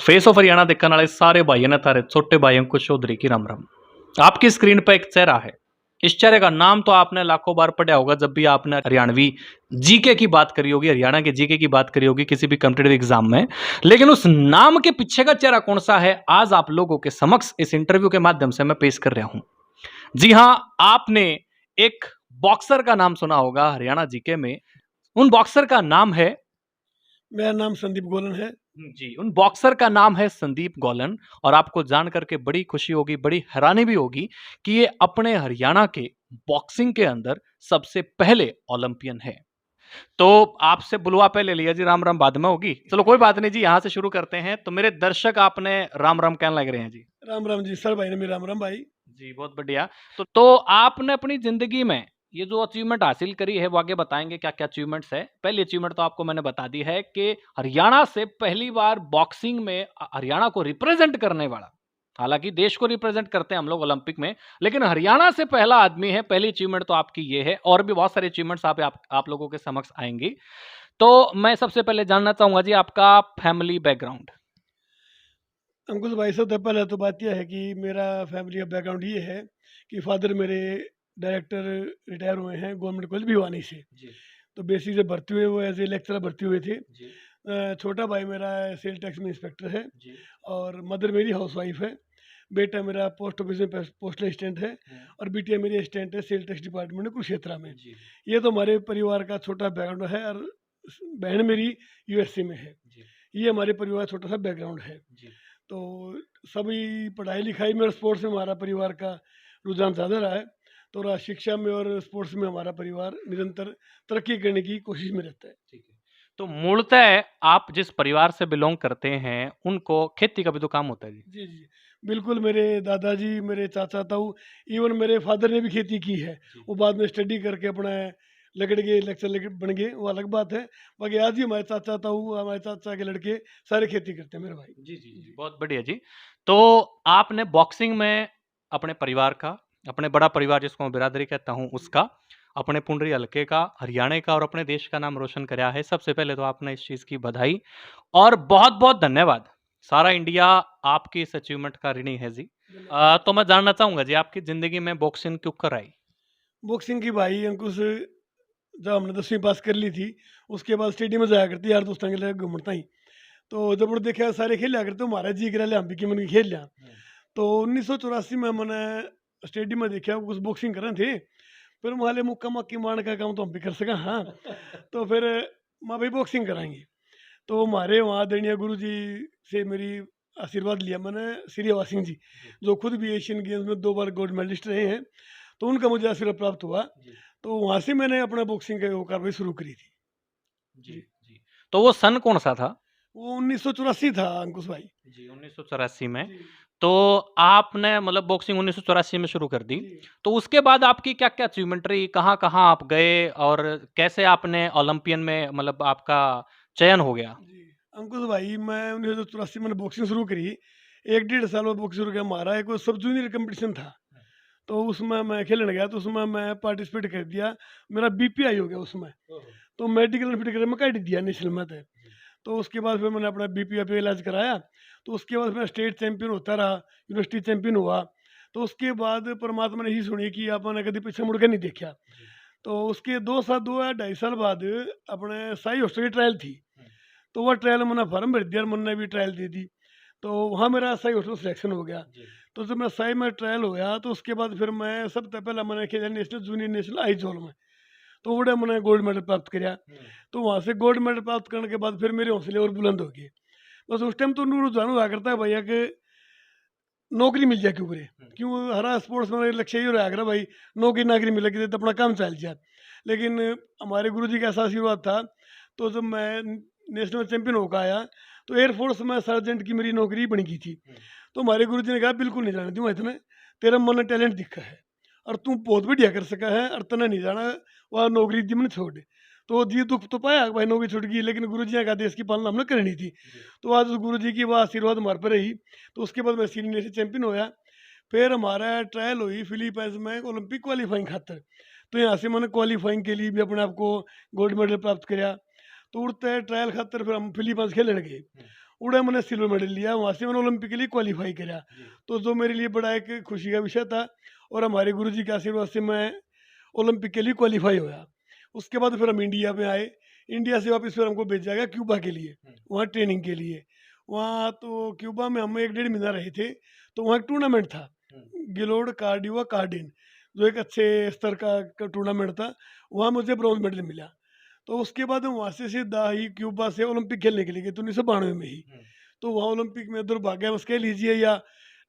Face of Haryana देखने वाले सारे भाइयों ने तारे छोटे भाई अंकुश चौधरी की राम राम। आपकी स्क्रीन पर एक चेहरा है। इस चेहरे का नाम तो आपने लाखों बार पढ़ा होगा जब भी आपने हरियाणवी जीके की बात करी होगी, हरियाणा के जीके की बात करी होगी किसी भी कॉम्पिटिटिव एग्जाम में। लेकिन उस नाम के पीछे का चेहरा कौन सा है, आज आप लोगों के समक्ष इस इंटरव्यू के माध्यम से मैं पेश कर रहा हूं। जी हां, आपने एक बॉक्सर का नाम सुना होगा हरियाणा जीके में। उन बॉक्सर का नाम है, मेरा नाम संदीप गोलन है। जी, उन बॉक्सर का नाम है संदीप गोलन। और आपको जान करके बड़ी खुशी होगी, बड़ी हैरानी भी होगी कि ये अपने हरियाणा के बॉक्सिंग के अंदर सबसे पहले ओलंपियन है। तो आपसे बुलवा पे ले लिया जी, राम राम बाद में होगी। चलो कोई बात नहीं जी, यहां से शुरू करते हैं। तो मेरे दर्शक आपने राम राम कहने लग रहे हैं जी। राम राम जी, सर भाई ने मेरा राम राम भाई। जी बहुत बढ़िया। तो आपने अपनी जिंदगी में ये जो अचीवमेंट हासिल करी है वो आगे बताएंगे क्या क्या अचीवमेंट्स है। पहली अचीवमेंट तो आपको मैंने बता दी है कि हरियाणा से पहली बार बॉक्सिंग में हरियाणा को रिप्रेजेंट करने वाला, हालांकि देश को रिप्रेजेंट करते हैं हम लोग ओलंपिक में, लेकिन हरियाणा से पहला आदमी है। पहली अचीवमेंट तो आपकी ये है, और भी बहुत सारे अचीवमेंट्स आप लोगों के समक्ष आएंगी। तो मैं सबसे पहले जानना चाहूंगा जी आपका फैमिली बैकग्राउंड। अंकुश भाई, सबसे पहले तो बात यह है कि मेरा फैमिली का बैकग्राउंड ये है कि फादर मेरे डायरेक्टर रिटायर हुए हैं गवर्नमेंट कॉलेज भिवानी से। जी तो बेसिक से भर्ती हुए वो एज ए लेक्चरर भर्ती हुए थे। जी छोटा भाई मेरा सेल टैक्स में इंस्पेक्टर है जी और मदर मेरी हाउस वाइफ है। बेटा मेरा पोस्ट ऑफिस में पोस्टल असिस्टेंट है और बिटिया मेरी असिस्टेंट है सेल टैक्स डिपार्टमेंट में कुरुक्षेत्रा में। जी ये तो हमारे परिवार का छोटा बैकग्राउंड है। और बहन मेरी यूएसए में है। जी ये हमारे परिवार का छोटा सा बैकग्राउंड है। जी तो सभी पढ़ाई लिखाई में और स्पोर्ट्स में हमारा परिवार का रुझान ज़्यादा रहा है। तो शिक्षा में और स्पोर्ट्स में हमारा परिवार निरंतर तरक्की करने की कोशिश में रहता है। ठीक है। तो मूलतः आप जिस परिवार से बिलोंग करते हैं उनको खेती का भी तो काम होता है जी। जी जी, बिल्कुल। मेरे दादाजी, मेरे चाचा ताऊ, इवन मेरे फादर ने भी खेती की है। जी वो बाद में स्टडी करके अपना लकड़ के लेक्चर बन गए, वो अलग बात है। बाकी आज भी हमारे चाचा ताऊ, हमारे चाचा के लड़के सारे खेती करते हैं मेरे भाई। जी जी जी बहुत बढ़िया जी। तो आपने बॉक्सिंग में अपने परिवार का, अपने बड़ा परिवार जिसको मैं बिरादरी कहता हूँ उसका, अपने पुंडरी हलके का, हरियाणा का और अपने देश का नाम रोशन कराया है। सबसे पहले तो आपने इस चीज की बधाई और बहुत बहुत धन्यवाद। सारा इंडिया आपकी इस अचीवमेंट का ऋणी है जी। तो मैं जानना चाहूंगा जी आपकी जिंदगी में बॉक्सिंग क्यों कर आई। बॉक्सिंग की भाई अंकुश, जब हमने 10वीं पास कर ली थी उसके बाद स्टेडियम में जाया करती यार दोस्तों के लिए घूमता ही। तो जब उन्होंने देखा सारे खेल लिया करते, हमारा जी करा लिया हम भी कि मन खेल लिया। तो 1984 में मैंने स्टेडियम में देखा कुछ बॉक्सिंग कर रहे थे। फिर माले मुक्का मक्की मारने का काम तो हम भी कर सका। हाँ, तो फिर माँ भाई बॉक्सिंग कराएंगे। तो हमारे वहाँ आदरणीय गुरु जी से मेरी आशीर्वाद लिया मैंने, श्री हवा सिंह जी, जो खुद भी एशियन गेम्स में 2 बार गोल्ड मेडलिस्ट रहे हैं। तो उनका मुझे आशीर्वाद प्राप्त हुआ। तो वहाँ से मैंने अपना बॉक्सिंग का वो कार्रवाई शुरू करी थी। जी जी। तो वो सन कौन सा था। वो 1984 था अंकुश भाई। जी 1984 में। जी तो आपने मतलब बॉक्सिंग 1984 में शुरू कर दी। जी तो उसके बाद आपकी क्या क्या अचीवमेंट रही, कहाँ कहाँ आप गए और कैसे आपने ओलंपियन में मतलब आपका चयन हो गया। जी अंकुश भाई, मैं 1984 में बॉक्सिंग शुरू करी। 1 डेढ़ साल में बॉक्सिंग शुरू किया। हमारा एक सब जूनियर कंपटीशन था। तो उसमें मैं खेलने गया, तो उसमें मैं पार्टिसिपेट कर दिया। मेरा बीपीआई हो गया उसमें। तो मेडिकल फिट कर मैं काट दिया नेशनल में थे। तो उसके बाद फिर मैंने अपना बीपीआई पे इलाज कराया। तो उसके बाद मैं स्टेट चैंपियन होता रहा, यूनिवर्सिटी चैंपियन हुआ। तो उसके बाद परमात्मा ने ही सुनी कि आपने कभी पीछे मुड़ के नहीं देखा। तो उसके 2 या 2.5 साल बाद अपने साई हॉस्टल की ट्रायल थी। तो वह ट्रायल मैंने फॉर्म भर दिया और मैंने भी ट्रायल दे दी। तो वहाँ मेरा साई हॉस्टल सिलेक्शन हो गया। तो जब मैं साई में ट्रायल होया तो उसके बाद फिर मैं सबसे पहला मैंने खेला नेशनल जूनियर नेशनल आइजोल में। तो वह मैंने गोल्ड मेडल प्राप्त किया। तो वहाँ से गोल्ड मेडल प्राप्त करने के बाद फिर मेरे हौसले और बुलंद हो गए। बस उस टाइम तो रुझान हुआ करता है भैया कि नौकरी मिल जाए, क्यों करे। क्यों, हरा स्पोर्ट्स में लक्ष्य ही रहा करा भाई, नौकरी नाकरी मिल गई तो अपना काम चल जाए। लेकिन हमारे गुरु जी का ऐसा आशीर्वाद था। तो जब मैं नेशनल चैंपियन होकर आया तो एयरफोर्स में सर्जेंट की मेरी नौकरी बन गई थी। तो हमारे गुरु जी ने कहा बिल्कुल नहीं जाने दूँ, इतने तेरा मन में टैलेंट दिखा है और तू बहुत बढ़िया कर सका है और तने नहीं जाना, वह नौकरी दी मैंने छोड़। तो जी दुख तो पाया भाई, नौकरी छूट गई, लेकिन गुरु जी ने कहा देश की पालना हमने करनी थी। तो आज उस गुरु जी की वह आशीर्वाद हमारे पर रही। तो उसके बाद मैं सीनियर नेशनल चैंपियन होया। फिर हमारा ट्रायल हुई फिलीपाइंस में ओलंपिक क्वालिफाइंग खातर। तो यहाँ से मैंने क्वालिफाइंग के लिए भी अपने आप को गोल्ड मेडल प्राप्त किया। तो उड़ते ट्रायल खातर फिर हम फिलीपाइंस खेलने गए। उड़ा मैंने सिल्वर मेडल लिया, वहाँ से मैंने ओलंपिक के लिए क्वालिफाई करा। तो जो मेरे लिए बड़ा एक खुशी का विषय था, और हमारे गुरुजी के आशीर्वाद से मैं ओलंपिक के लिए क्वालिफाई होया। उसके बाद फिर हम इंडिया में आए, इंडिया से वापस फिर हमको भेजा गया क्यूबा के लिए, वहाँ ट्रेनिंग के लिए। वहाँ तो क्यूबा में हम 1 डेढ़ महीना रहे थे, तो वहाँ एक टूर्नामेंट था, गिलोड कार्डिवा कार्डिन, जो एक अच्छे स्तर का टूर्नामेंट था। वहाँ मुझे ब्रॉन्ज मेडल मिला। तो उसके बाद हम वहाँ से सीधा ही क्यूबा से ओलंपिक खेलने के लिए गए थे 1992 में ही। तो वहाँ ओलंपिक में दुर्भाग्यवश कह लीजिए या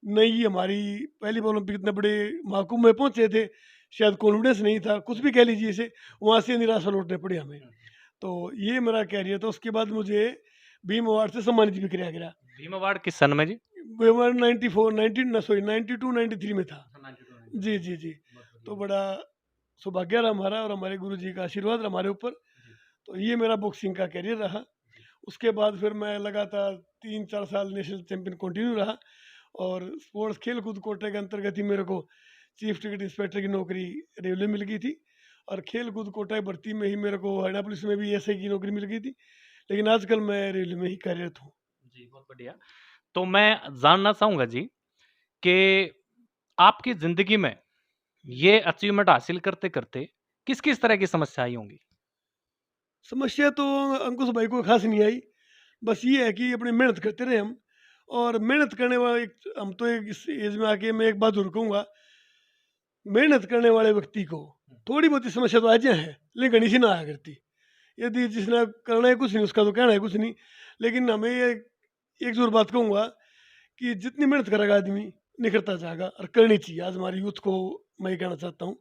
नहीं, हमारी पहली बार ओलंपिक इतने बड़े महाकुंभ में पहुंचे थे, शायद कॉन्फिडेंस नहीं था, कुछ भी कह लीजिए इसे, वहाँ से निराशा लौटने पड़ी हमें। तो ये मेरा कैरियर था। उसके बाद मुझे भीम अवार्ड से सम्मानित भी किया गया। भीम अवार्ड किस सन में जी? भीम अवार्ड 94 19 सॉरी 92 93 में था। जी जी जी। तो बड़ा सौभाग्य रहा हमारा, और हमारे गुरु जी का आशीर्वाद रहा हमारे ऊपर। तो ये मेरा बॉक्सिंग का करियर रहा। उसके बाद फिर मैं लगातार 3-4 साल नेशनल चैंपियन कंटिन्यू रहा, और स्पोर्ट्स खेल कूद कोटे के अंतर्गत ही मेरे को चीफ टिकट इंस्पेक्टर की नौकरी रेलवे मिल गई थी, और खेल कूद कोटा की भर्ती में ही मेरे को हरियाणा पुलिस में भी एसआई की नौकरी मिल गई थी। लेकिन आजकल मैं रेलवे में ही कार्यरत हूँ। जी, बहुत बढ़िया। तो मैं जानना चाहूँगा जी कि आपकी ज़िंदगी में ये अचीवमेंट हासिल करते-करते किस-किस तरह की समस्या आई होंगी? समस्या तो अंकुश भाई को खास नहीं आई। बस ये है कि अपनी मेहनत करते रहे हम, और मेहनत करने वाले हम तो एक इस एज में आके मैं एक बात जरूर कहूँगा, मेहनत करने वाले व्यक्ति को थोड़ी बहुत समस्या तो आ जाए है, लेकिन घनी सी ना आया करती। यदि जिसने करना है कुछ नहीं, उसका तो कहना है कुछ नहीं। लेकिन हमें ये एक जरूर बात कहूँगा कि जितनी मेहनत करेगा आदमी, निखरता जाएगा, और करनी चाहिए। आज हमारी यूथ को मैं ये कहना चाहता हूँ,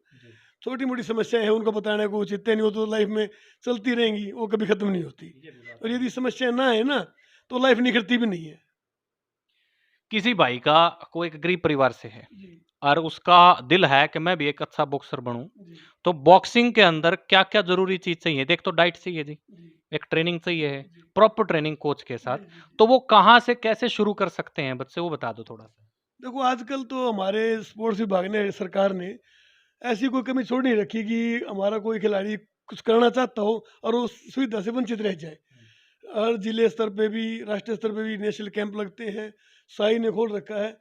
छोटी मोटी समस्याएं हैं, उनको बताने को उचित नहीं, वो तो लाइफ में चलती रहेंगी, वो कभी खत्म नहीं होती। और यदि समस्या ना है ना, तो लाइफ निखरती भी नहीं है। किसी भाई का कोई एक गरीब परिवार से है जी और उसका दिल है कि मैं भी एक अच्छा बॉक्सर बनूं, जी तो बॉक्सिंग के अंदर क्या-क्या ज़रूरी चीज़ चाहिए? एक तो डाइट चाहिए जी, जी एक ट्रेनिंग चाहिए है, जी प्रॉपर ट्रेनिंग कोच के साथ। जी जी जी। तो वो कहाँ से कैसे शुरू कर सकते हैं बच्चे, वो बता दो थोड़ा-सा? देखो, आजकल तो हमारे स्पोर्ट्स विभाग ने, सरकार ने ऐसी कोई कमी छोड़ नहीं रखी कि हमारा कोई खिलाड़ी कुछ करना चाहता हो और वो सुविधा से वंचित रह जाए। हर जिले स्तर पे भी, राष्ट्रीय स्तर पे भी नेशनल कैंप लगते हैं, साई ने खोल रखा है।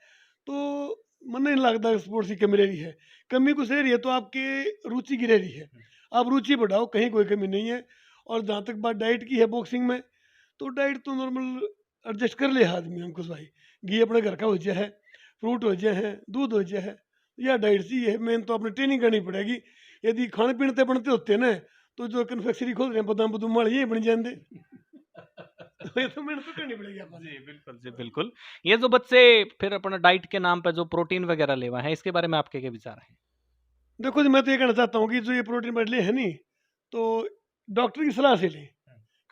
तो मन नहीं लगता स्पोर्ट्स की कमी रह रही है। कमी कुछ रह रही है तो आपके रुचि की रह रही है। आप रुचि बढ़ाओ, कहीं कोई कमी नहीं है। और जहाँ तक बात डाइट की है बॉक्सिंग में, तो डाइट तो नॉर्मल एडजस्ट कर ले आदमी, अंकुश भाई। घी अपने घर का हो जाए है, फ्रूट हो जाए है, दूध हो जाए है, या डाइट सी है। मेन तो अपनी ट्रेनिंग करनी पड़ेगी। यदि खाने पीने ते बनते होते ना, तो जो कन्फेक्शनरी खोल रहे हैं बादाम बदूम वाले, ये बन जाते। तो ये तो मेहनत तो करनी पड़ेगी अपन। जी, बिल्कुल जी, बिल्कुल। ये जो बच्चे फिर अपना डाइट के नाम पे जो प्रोटीन वगैरह लेवा हैं, इसके बारे में आपके क्या विचार हैं? देखो जी, मैं तो ये कहना चाहता हूँ कि जो ये प्रोटीन मेडल है नहीं, तो डॉक्टर की सलाह से लें।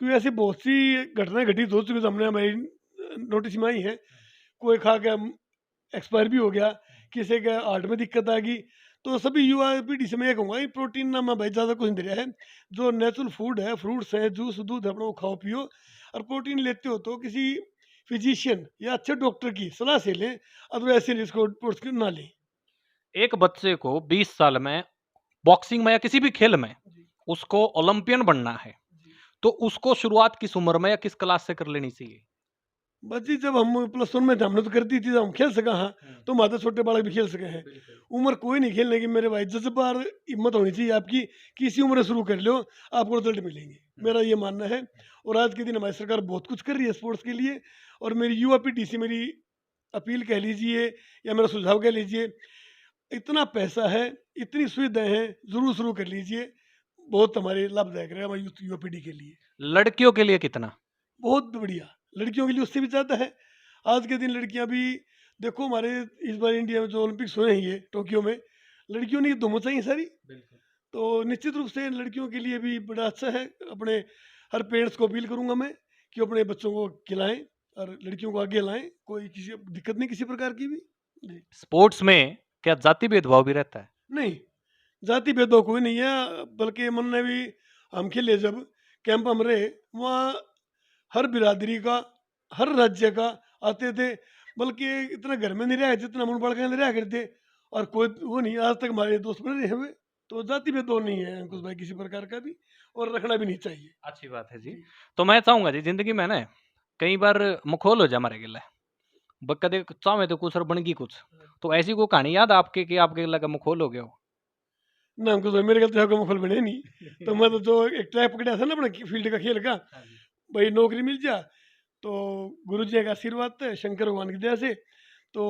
क्योंकि ऐसी बहुत सी घटनाएं घटित हो चुकी, हमने हमारी नोटिस में आई है। कोई खा के एक्सपायर भी हो गया, किसी के हार्ट में दिक्कत आ गई। तो सभी युवा पीढ़ी से मैं ये कहूँगा कि प्रोटीन ना मैं भाई ज़्यादा कुछ नहीं दे रहा है। जो नेचुरल फूड है, फ्रूट्स हैं, जूस दूध है, अपना वो खाओ पियो। और प्रोटीन लेते हो तो किसी फिजिशियन या अच्छे डॉक्टर की सलाह से लें, अदरवाइज ऐसे इसको प्रोटीन ना लें। एक बच्चे को 20 साल में बॉक्सिंग में या किसी भी खेल में जी उसको ओलंपियन बनना है, जी। तो उसको शुरुआत किस उम्र में या किस क्लास से कर लेनी चाहिए? बस जी, जब हम +1 में थे, हमने तो कर दी थी, जब हम खेल सका हाँ, तो हमारे तो छोटे बालक भी खेल सके हैं। उम्र कोई नहीं खेलने की मेरे भाई, जज्बा और हिम्मत होनी चाहिए आपकी, किसी उम्र शुरू कर लो, आपको रिजल्ट मिलेंगे। मेरा ये मानना है। और आज के दिन हमारी सरकार बहुत कुछ कर रही है स्पोर्ट्स के लिए। और मेरी युवा पीढ़ी से मेरी अपील कह लीजिए या मेरा सुझाव कह लीजिए, इतना पैसा है, इतनी सुविधाएँ हैं, ज़रूर शुरू कर लीजिए। बहुत हमारे लाभदायक रहेगा हमारी युवा पीढ़ी के लिए। लड़कियों के लिए कितना? बहुत बढ़िया। लड़कियों के लिए उससे भी ज़्यादा है। आज के दिन लड़कियाँ भी, देखो हमारे इस बार इंडिया में जो ओलंपिक्स हुए हैं ये टोक्यो में, लड़कियों ने धूम मचाई सारी। तो निश्चित रूप से लड़कियों के लिए भी बड़ा अच्छा है। अपने हर पेरेंट्स को अपील करूँगा मैं कि अपने बच्चों को खिलाएँ और लड़कियों को आगे लाएँ। कोई किसी दिक्कत नहीं किसी प्रकार की भी। जी। स्पोर्ट्स में क्या जाति भेदभाव भी रहता है? नहीं, जाति भेदभाव कोई नहीं है, बल्कि मन ने भी, हम खेले जब कैंप हम रहे, वहाँ हर बिरादरी का, हर राज्य का आते थे। बल्कि इतना घर में नहीं रहा जितना मुंह पड़ के रहा करते। और कोई वो नहीं, आज तक हमारे दोस्त बने रहे हुए। तो जाति भेदभाव नहीं है अंकुश भाई किसी प्रकार का भी, और रखना भी नहीं चाहिए। अच्छी बात है जी। जी तो मैं चाहूँगा जी ज़िंदगी में ना कई बार मखौल हो जा हमारे गिला कदे चाहे तो कुछ और बन गई कुछ। तो ऐसी कोई कहानी याद आपके कि आपके गिला का मखौल हो गया हो? ना अंकुश भाई मेरे ख्याल से मफल बने नहीं। तो मैं तो जो एक ट्रैप पकड़ा था ना अपना फील्ड का खेल का, हाँ जी। भाई नौकरी मिल जा, तो गुरु जी का आशीर्वाद थे, शंकर भगवान की दया से तो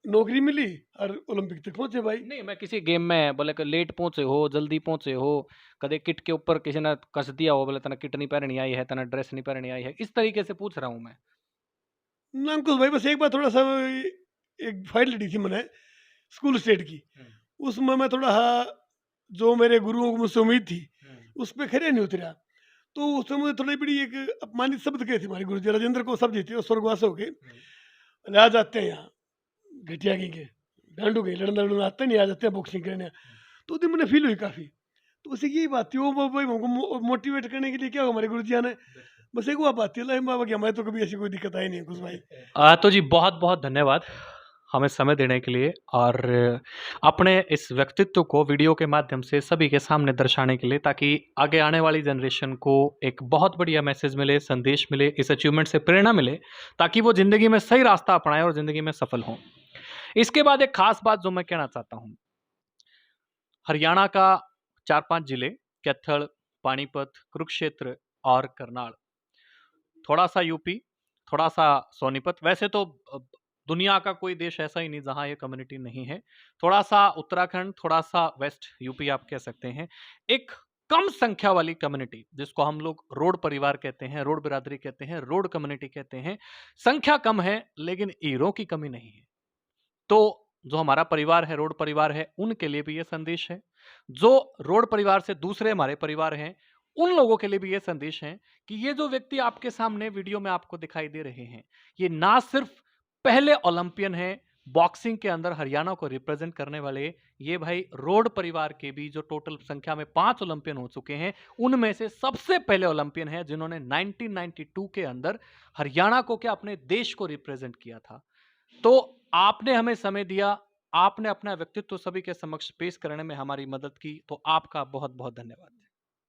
नौकरी मिली और ओलंपिक तक पहुंचे भाई। नहीं, मैं किसी गेम में बोले कि लेट पहुंचे हो, जल्दी पहुंचे हो, कदे किट के ऊपर किसी ने कस दिया हो, बोले तना किट नहीं पहननी आई है, तना ड्रेस नहीं पहननी आई है, इस तरीके से पूछ रहा हूं मैं। ना अंकुश भाई बस एक बार थोड़ा सा एक फाइल लड़ी थी मैंने स्कूल स्टेट की, उसमें मैं थोड़ा हाँ जो मेरे गुरुओं को मुझसे उम्मीद थी उस पर खरे नहीं उतरा। तो उसमें मुझे थोड़ी बड़ी एक अपमानित शब्द कहे थे हमारे गुरु जी राजेंद्र को सब जीते और स्वर्गवास हो गए, आ जाते हैं यहाँ घटिया की के डांडू गई लड़ना लड़ना आते नहीं, आ जाते हैं बॉक्सिंग करने। तो उस दिन मैंने फील हुई काफ़ी। तो उसी की बात थी वो भाई हमको मोटिवेट करने के लिए क्या हो हमारे गुरु जी ने बस एक वो बात थी अल्लाह बाबा की, हमारे तो कभी ऐसी कोई दिक्कत आई नहीं कुछ भाई। तो जी बहुत बहुत धन्यवाद हमें समय देने के लिए और अपने इस व्यक्तित्व को वीडियो के माध्यम से सभी के सामने दर्शाने के लिए, ताकि आगे आने वाली जनरेशन को एक बहुत बढ़िया मैसेज मिले, संदेश मिले, इस अचीवमेंट से प्रेरणा मिले, ताकि वो जिंदगी में सही रास्ता अपनाएं और जिंदगी में सफल हों। इसके बाद एक खास बात जो मैं कहना चाहता हूं, हरियाणा का 4-5 जिले कैथल, पानीपत, कुरुक्षेत्र और करनाल, थोड़ा सा यूपी, थोड़ा सा सोनीपत। वैसे तो दुनिया का कोई देश ऐसा ही नहीं जहां ये कम्युनिटी नहीं है। थोड़ा सा उत्तराखंड, थोड़ा सा वेस्ट यूपी आप कह सकते हैं। एक कम संख्या वाली कम्युनिटी जिसको हम लोग रोड परिवार कहते हैं, रोड बिरादरी कहते हैं, रोड कम्युनिटी कहते हैं। संख्या कम है लेकिन हीरो की कमी नहीं है। तो जो हमारा परिवार है, रोड परिवार है, उनके लिए भी ये संदेश है। जो रोड परिवार से दूसरे हमारे परिवार हैं, उन लोगों के लिए भी ये संदेश है कि ये जो व्यक्ति आपके सामने वीडियो में आपको दिखाई दे रहे हैं, ये ना सिर्फ पहले ओलंपियन हैं बॉक्सिंग के अंदर हरियाणा को रिप्रेजेंट करने वाले, ये भाई रोड परिवार के भी जो टोटल संख्या में 5 ओलंपियन हो चुके हैं, उनमें से सबसे पहले ओलंपियन है जिन्होंने 1992 के अंदर हरियाणा को क्या अपने देश को रिप्रेजेंट किया था। तो आपने हमें समय दिया, आपने अपना व्यक्तित्व सभी के समक्ष पेश करने में हमारी मदद की, तो आपका बहुत बहुत धन्यवाद।